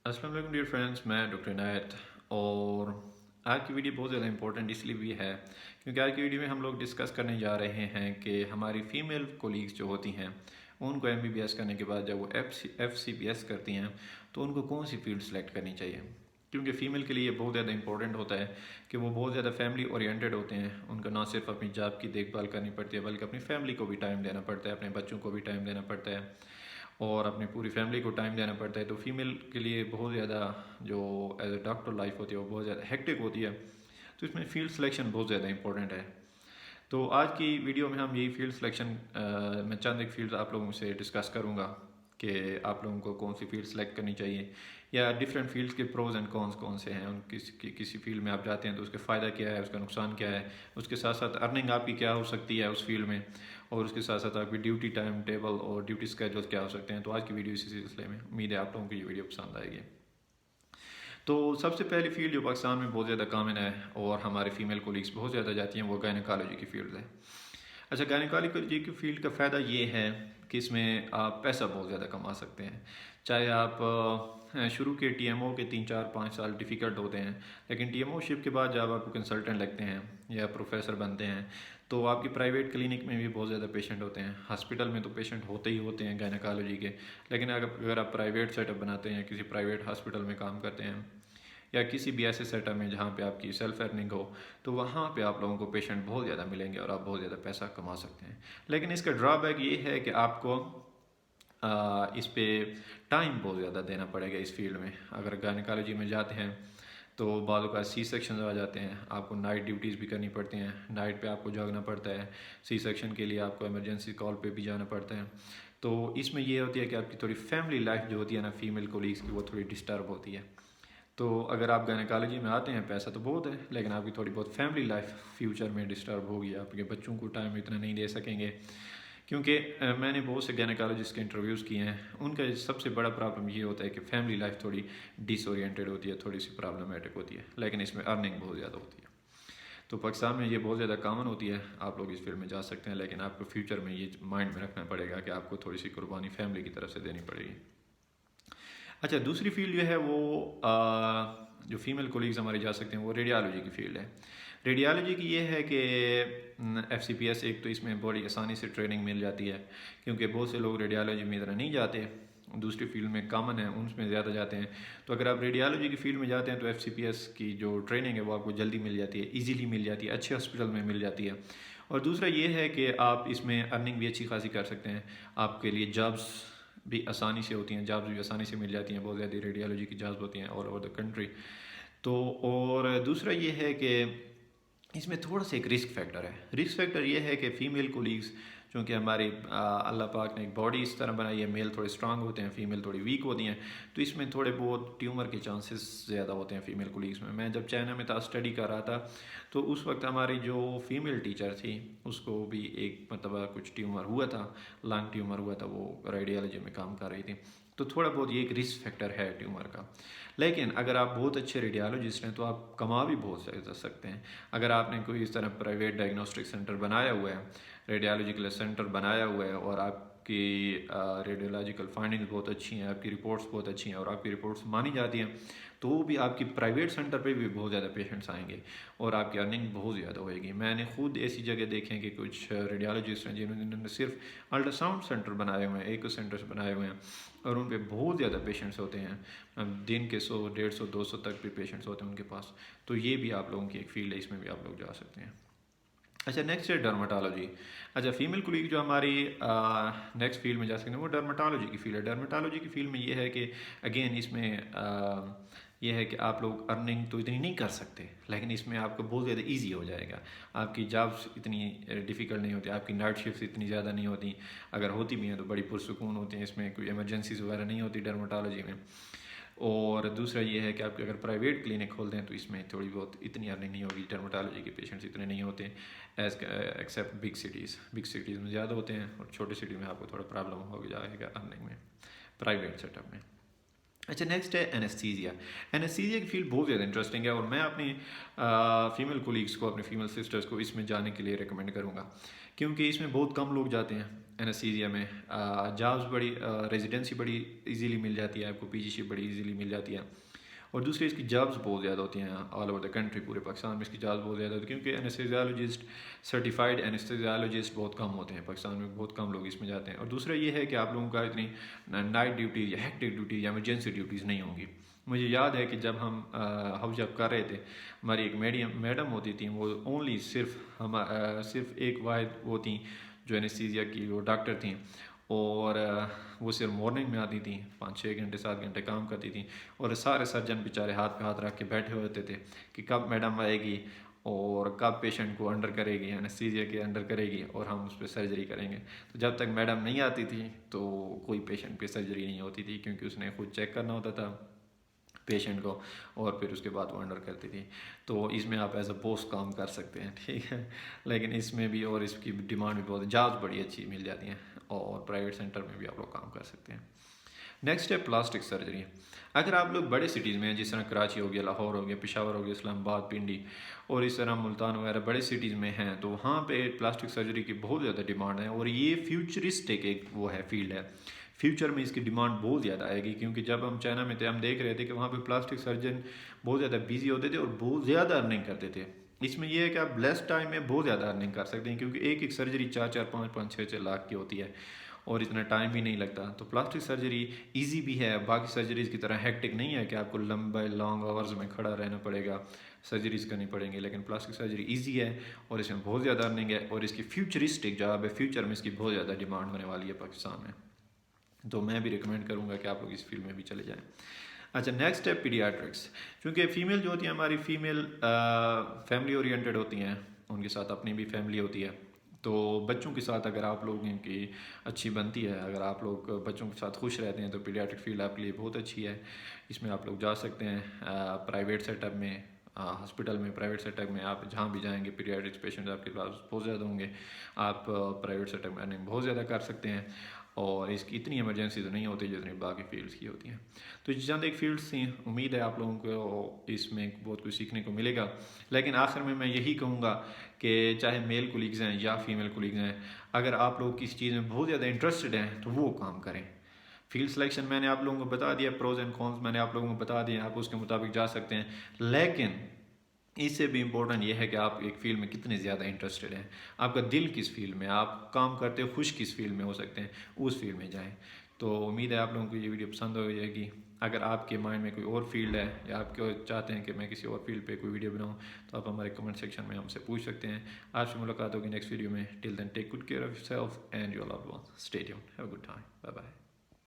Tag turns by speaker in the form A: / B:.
A: السلام علیکم dear friends, میں ڈاکٹر عنایت اور آج کی ویڈیو بہت زیادہ امپورٹنٹ اس لیے بھی ہے کیونکہ آج کی ویڈیو میں ہم لوگ ڈسکس کرنے جا رہے ہیں کہ ہماری فیمیل کولیگز جو ہوتی ہیں ان کو MBBS کرنے کے بعد جب وہ FCPS کرتی ہیں تو ان کو کون سی فیلڈ سلیکٹ کرنی چاہیے، کیونکہ فیمیل کے لیے بہت زیادہ امپورٹنٹ ہوتا ہے کہ وہ بہت زیادہ فیملی اورینٹیڈ ہوتے ہیں. ان کو نہ صرف اپنی جاب کی دیکھ بھال کرنی پڑتی ہے بلکہ اپنی فیملی کو بھی ٹائم دینا پڑتا ہے، اپنے بچوں کو بھی ٹائم دینا پڑتا ہے اور اپنی پوری فیملی کو ٹائم دینا پڑتا ہے. تو فیمیل کے لیے بہت زیادہ جو ایز اے ڈاکٹر لائف ہوتی ہے وہ بہت زیادہ ہیکٹک ہوتی ہے. تو اس میں فیلڈ سلیکشن بہت زیادہ امپورٹنٹ ہے. تو آج کی ویڈیو میں ہم یہی فیلڈ سلیکشن میں چند ایک فیلڈ آپ لوگوں سے ڈسکس کروں گا کہ آپ لوگوں کو کون سی فیلڈ سلیکٹ کرنی چاہیے یا ڈفرینٹ فیلڈس کے پروز اینڈ کونس کون سے ہیں. ان کسی فیلڈ میں آپ جاتے ہیں تو اس کے فائدہ کیا ہے، اس کا نقصان کیا ہے، اس کے ساتھ ساتھ ارننگ آپ کی کیا ہو سکتی ہے اس فیلڈ میں، اور اس کے ساتھ ساتھ آپ کی ڈیوٹی ٹائم ٹیبل اور ڈیوٹی اسکیجول کیا ہو سکتے ہیں. تو آج کی ویڈیو اسی سلسلے میں، امید ہے آپ لوگوں کو یہ ویڈیو پسند آئے گی. تو سب سے پہلی فیلڈ جو پاکستان میں بہت زیادہ کامن ہے اور ہمارے فیمیل کولیگس بہت زیادہ جاتی ہیں وہ گائنیکالوجی کی فیلڈ ہے. اچھا، گائنیکالوجی کی فیلڈ کا فائدہ یہ ہے کہ اس میں آپ پیسہ بہت زیادہ کما سکتے ہیں. چاہے آپ شروع کے TMO کے 3 4 5 سال ڈیفیکلٹ ہوتے ہیں، لیکن TMO شپ کے بعد جب آپ کنسلٹنٹ لگتے ہیں یا پروفیسر بنتے ہیں تو آپ کی پرائیویٹ کلینک میں بھی بہت زیادہ پیشنٹ ہوتے ہیں. ہاسپٹل میں تو پیشنٹ ہوتے ہی ہوتے ہیں گائنیکالوجی کے، لیکن اگر آپ پرائیویٹ سیٹ اپ بناتے ہیں، کسی پرائیویٹ ہاسپٹل میں کام کرتے ہیں یا کسی بھی ایسے سیٹ اپ میں جہاں پہ آپ کی سیلف ارننگ ہو تو وہاں پہ آپ لوگوں کو پیشنٹ بہت زیادہ ملیں گے اور آپ بہت زیادہ پیسہ کما سکتے ہیں. لیکن اس کا ڈرا بیک یہ ہے کہ آپ کو اس پہ ٹائم بہت زیادہ دینا پڑے گا اس فیلڈ میں. اگر گائنیکالوجی میں جاتے ہیں تو بعض اوقات سی سیکشنز آ جاتے ہیں، آپ کو نائٹ ڈیوٹیز بھی کرنی پڑتی ہیں، نائٹ پہ آپ کو جاگنا پڑتا ہے، سی سیکشن کے لیے آپ کو ایمرجنسی کال پہ بھی جانا پڑتا ہے. تو اس میں یہ ہوتی ہے کہ آپ کی تھوڑی فیملی لائف جو ہوتی ہے نا فیمیل کولیگس کی، وہ تھوڑی ڈسٹرب ہوتی ہے. تو اگر آپ گائنیکالوجی میں آتے ہیں پیسہ تو بہت ہے، لیکن آپ کی تھوڑی بہت فیملی لائف فیوچر میں ڈسٹرب ہوگی. آپ کے بچوں کو ٹائم اتنا نہیں دے سکیں گے، کیونکہ میں نے بہت سے گائنیکالوجسٹ کے انٹرویوز کیے ہیں. ان کا سب سے بڑا پرابلم یہ ہوتا ہے کہ فیملی لائف تھوڑی ڈس اورینٹیڈ ہوتی ہے، تھوڑی سی پرابلمٹک ہوتی ہے، لیکن اس میں ارننگ بہت زیادہ ہوتی ہے. تو پاکستان میں یہ بہت زیادہ کامن ہوتی ہے، آپ لوگ اس فیلڈ میں جا سکتے ہیں، لیکن آپ کو فیوچر میں یہ مائنڈ میں رکھنا پڑے گا کہ آپ کو تھوڑی سی قربانی فیملی کی طرف سے دینی پڑے گی. اچھا، دوسری فیلڈ جو ہے وہ جو فیمیل کولیگز ہمارے جا سکتے ہیں وہ ریڈیالوجی کی فیلڈ ہے. ریڈیالوجی کی یہ ہے کہ FCPS ایک تو اس میں بڑی آسانی سے ٹریننگ مل جاتی ہے کیونکہ بہت سے لوگ ریڈیالوجی میں اتنا نہیں جاتے، دوسری فیلڈ میں کامن ہے ان میں زیادہ جاتے ہیں. تو اگر آپ ریڈیالوجی کی فیلڈ میں جاتے ہیں تو FCPS کی جو ٹریننگ ہے وہ آپ کو جلدی مل جاتی ہے، ایزیلی مل جاتی ہے، اچھے ہاسپٹل میں مل جاتی ہے. اور دوسرا یہ ہے کہ آپ اس میں ارننگ بھی اچھی خاصی کر سکتے ہیں، آپ کے لیے جابس بھی آسانی سے ہوتی ہیں، جابس بھی آسانی سے مل جاتی ہیں، بہت زیادہ ریڈیالوجی کی جابس ہوتی ہیں آل اوور دا کنٹری. تو اور دوسرا یہ ہے کہ اس میں تھوڑا سا ایک رسک فیکٹر ہے. رسک فیکٹر یہ ہے کہ فیمیل کولیگز چونکہ ہماری اللہ پاک نے ایک باڈی اس طرح بنائی ہے، میل تھوڑے اسٹرانگ ہوتے ہیں، فیمیل تھوڑی ویک ہوتی ہیں، تو اس میں تھوڑے بہت ٹیومر کے چانسز زیادہ ہوتے ہیں فیمیل کولیگز میں. میں جب چائنا میں تھا اسٹڈی کر رہا تھا تو اس وقت ہماری جو فیمیل ٹیچر تھی اس کو بھی ایک مرتبہ کچھ ٹیومر ہوا تھا، لنگ ٹیومر ہوا تھا، وہ ریڈیالوجی میں کام کر رہی تھی. تو تھوڑا بہت یہ ایک رسک فیکٹر ہے ٹیومر کا. لیکن اگر آپ بہت اچھے ریڈیالوجسٹ ہیں تو آپ کما بھی بہت زیادہ سکتے ہیں. اگر آپ نے کوئی اس طرح پرائیویٹ ڈائگنوسٹک سینٹر بنایا ہوا ہے، ریڈیالوجیکل سینٹر بنایا ہوا ہے اور آپ کی ریڈیولوجیکل فائنڈنگز بہت اچھی ہیں، آپ کی رپورٹس بہت اچھی ہیں اور آپ کی رپورٹس مانی جاتی ہیں، تو وہ بھی آپ کی پرائیویٹ سینٹر پہ بھی بہت زیادہ پیشنٹس آئیں گے اور آپ کی ارننگ بہت زیادہ ہوئے گی. میں نے خود ایسی جگہ دیکھے ہیں کہ کچھ ریڈیالوجسٹ ہیں جنہوں نے صرف الٹرا ساؤنڈ سینٹر بنائے ہوئے ہیں، ایکو سینٹرس بنائے ہوئے ہیں اور ان پہ بہت زیادہ پیشنٹس ہوتے ہیں، دن کے 100 150 200 تک بھی پیشنٹس ہوتے ہیں ان کے پاس. تو یہ بھی آپ لوگوں کی ایک فیلڈ ہے، اس میں بھی آپ لوگ جا سکتے ہیں. اچھا، نیکسٹ ہے ڈرماٹالوجی. اچھا، فیمیل کولیگ جو ہماری نیکسٹ فیلڈ میں جا سکتے ہیں وہ ڈرماٹالوجی کی فیلڈ ہے. ڈرماٹالوجی کی فیلڈ میں یہ ہے کہ اگین اس میں یہ ہے کہ آپ لوگ ارننگ تو اتنی نہیں کر سکتے، لیکن اس میں آپ کو بہت زیادہ ایزی ہو جائے گا. آپ کی جابس اتنی ڈیفیکلٹ نہیں ہوتی، آپ کی نائٹ شفٹس اتنی زیادہ نہیں ہوتی، اگر ہوتی بھی ہیں تو بڑی پرسکون ہوتی ہیں، اس میں کوئی ایمرجنسیز وغیرہ نہیں ہوتی ڈرماٹالوجی میں. اور دوسرا یہ ہے کہ آپ اگر پرائیویٹ کلینک کھول دیں تو اس میں تھوڑی بہت اتنی ارننگ نہیں ہوگی، ڈرماٹالوجی کے پیشنٹس اتنے نہیں ہوتے accept big cities. Big cities میں زیادہ ہوتے ہیں اور چھوٹی سٹی میں آپ کو تھوڑا پرابلم ہو جائے گا ارننگ میں پرائیویٹ سیٹ اپ میں. اچھا نیکسٹ ہے انیستھیزیا. انیستھیزیا کی فیلڈ بہت زیادہ انٹرسٹنگ ہے اور میں اپنی فیمیل کولیگس کو، اپنے فیمیل سسٹرس کو اس میں جانے کے لیے ریکمینڈ کروں گا، کیونکہ اس میں بہت کم لوگ جاتے ہیں. انیستھیزیا میں جابس بڑی، ریزیڈنسی بڑی ایزیلی مل جاتی ہے آپ کو، پی جی شپ بڑی ایزیلی مل جاتی ہے. اور دوسری اس کی جابس بہت زیادہ ہوتی ہیں آل اوور دا کنٹری، پورے پاکستان میں اس کی جابس بہت زیادہ ہوتی ہیں، کیونکہ انیستھیزیالوجسٹ، سرٹیفائڈ انیستھیزیالوجسٹ بہت کم ہوتے ہیں پاکستان میں، بہت کم لوگ اس میں جاتے ہیں. اور دوسرا یہ ہے کہ آپ لوگوں کا اتنی نائٹ ڈیوٹی یا ہیکٹک ڈیوٹی یا ایمرجنسی ڈیوٹیز نہیں ہوں گی. مجھے یاد ہے کہ جب ہم ہاؤس جاب کر رہے تھے، ہماری ایک میڈم ہوتی تھیں، وہ اونلی صرف ایک واحد وہ تھیں جو انیستھیزیا کی وہ ڈاکٹر تھیں، اور وہ صرف مارننگ میں آتی تھیں، 5-6 گھنٹے 7 گھنٹے کام کرتی تھیں، اور سارے سرجن بیچارے ہاتھ پہ ہاتھ رکھ کے بیٹھے ہوتے تھے کہ کب میڈم آئے گی اور کب پیشنٹ کو انڈر کرے گی، انیستھیزیا کے انڈر کرے گی اور ہم اس پہ سرجری کریں گے. تو جب تک میڈم نہیں آتی تھی تو کوئی پیشنٹ پہ سرجری نہیں ہوتی تھی، کیونکہ اس نے خود چیک کرنا ہوتا تھا پیشنٹ کو اور پھر اس کے بعد وہ انڈر کرتی تھی. تو اس میں آپ ایز اے بوس کام کر سکتے ہیں، ٹھیک ہے. لیکن اس میں بھی اور اس کی ڈیمانڈ بھی بہت، جابس بڑی اچھی مل جاتی ہیں اور پرائیویٹ سینٹر میں بھی آپ لوگ کام کر سکتے ہیں. نیکسٹ ہے پلاسٹک سرجری. اگر آپ لوگ بڑے سٹیز میں ہیں، جس طرح کراچی ہو گیا، لاہور ہو گیا، پشاور ہو گیا، اسلام آباد، پنڈی اور اس طرح ملتان وغیرہ بڑے سٹیز میں ہیں، تو وہاں پہ پلاسٹک سرجری کی بہت زیادہ ڈیمانڈ ہے اور یہ فیوچرسٹک ایک وہ ہے فیلڈ ہے. فیوچر میں اس کی ڈیمانڈ بہت زیادہ آئے گی، کیونکہ جب ہم چائنا میں تھے ہم دیکھ رہے تھے کہ وہاں پہ پلاسٹک سرجن بہت زیادہ بیزی ہوتے تھے اور بہت زیادہ ارننگ کرتے تھے. اس میں یہ ہے کہ آپ لیس ٹائم میں بہت زیادہ ارننگ کر سکتے ہیں، کیونکہ ایک سرجری 4-4 5-5 6-6 لاکھ کی ہوتی ہے اور اتنا ٹائم بھی نہیں لگتا. تو پلاسٹک سرجری ایزی بھی ہے، باقی سرجریز کی طرح ہیکٹک نہیں ہے کہ آپ کو لمبے لانگ آورز میں کھڑا رہنا پڑے گا، سرجریز کرنی پڑیں گی. لیکن پلاسٹک سرجری ایزی ہے اور اس میں بہت زیادہ ارننگ ہے اور اس کی فیوچرسٹک جاب ہے، فیوچر میں اس کی بہت زیادہ ڈیمانڈ ہونے والی ہے پاکستان میں. تو میں بھی ریکمینڈ کروں گا کہ آپ لوگ اس فیلڈ میں بھی چلے جائیں. اچھا نیکسٹ ہے پیڈیاٹرکس. چونکہ فیمیل جو ہوتی ہیں ہماری، فیمیل فیملی اورینٹیڈ ہوتی ہیں، ان کے ساتھ اپنی بھی فیملی ہوتی ہے. تو بچوں کے ساتھ اگر آپ لوگوں کی اچھی بنتی ہے، اگر آپ لوگ بچوں کے ساتھ خوش رہتے ہیں، تو پیڈیاٹرک فیلڈ آپ کے لیے بہت اچھی ہے. اس میں آپ لوگ جا سکتے ہیں پرائیویٹ سیٹ اپ میں، ہاسپٹل میں، پرائیویٹ سیٹ اپ میں آپ جہاں بھی جائیں گے پیڈیاٹرکس پیشنٹ آپ کے پاس بہت زیادہ ہوں گے. آپ پرائیویٹ سیٹ اپ میں ارننگ بہت زیادہ کر سکتے ہیں اور اس کی اتنی ایمرجنسی تو نہیں ہوتی جتنی باقی فیلڈس کی ہوتی ہیں. تو چند ایک فیلڈس تھیں، امید ہے آپ لوگوں کو اس میں بہت کچھ سیکھنے کو ملے گا. لیکن آخر میں یہی کہوں گا کہ چاہے میل کولیگز ہیں یا فیمیل کولیگز ہیں، اگر آپ لوگ کسی چیز میں بہت زیادہ انٹرسٹڈ ہیں تو وہ کام کریں. فیلڈ سلیکشن میں نے آپ لوگوں کو بتا دیا، پروز اینڈ کونس میں نے آپ لوگوں کو بتا دیا، آپ اس کے مطابق جا سکتے ہیں. لیکن اس سے بھی امپورٹنٹ یہ ہے کہ آپ ایک فیلڈ میں کتنے زیادہ انٹرسٹڈ ہیں، آپ کا دل کس فیلڈ میں، آپ کام کرتے خوش کس فیلڈ میں ہو سکتے ہیں، اس فیلڈ میں جائیں. تو امید ہے آپ لوگوں کو یہ ویڈیو پسند ہو جائے گی. اگر آپ کے مائنڈ میں کوئی اور فیلڈ ہے یا آپ کو چاہتے ہیں کہ میں کسی اور فیلڈ پہ کوئی ویڈیو بناؤں، تو آپ ہمارے کمنٹ سیکشن میں ہم سے پوچھ سکتے ہیں. آپ سے ملاقات ہوگی نیکسٹ ویڈیو میں. Till then take good care of yourself and your loved ones. Stay tuned. Have a good time. Bye bye.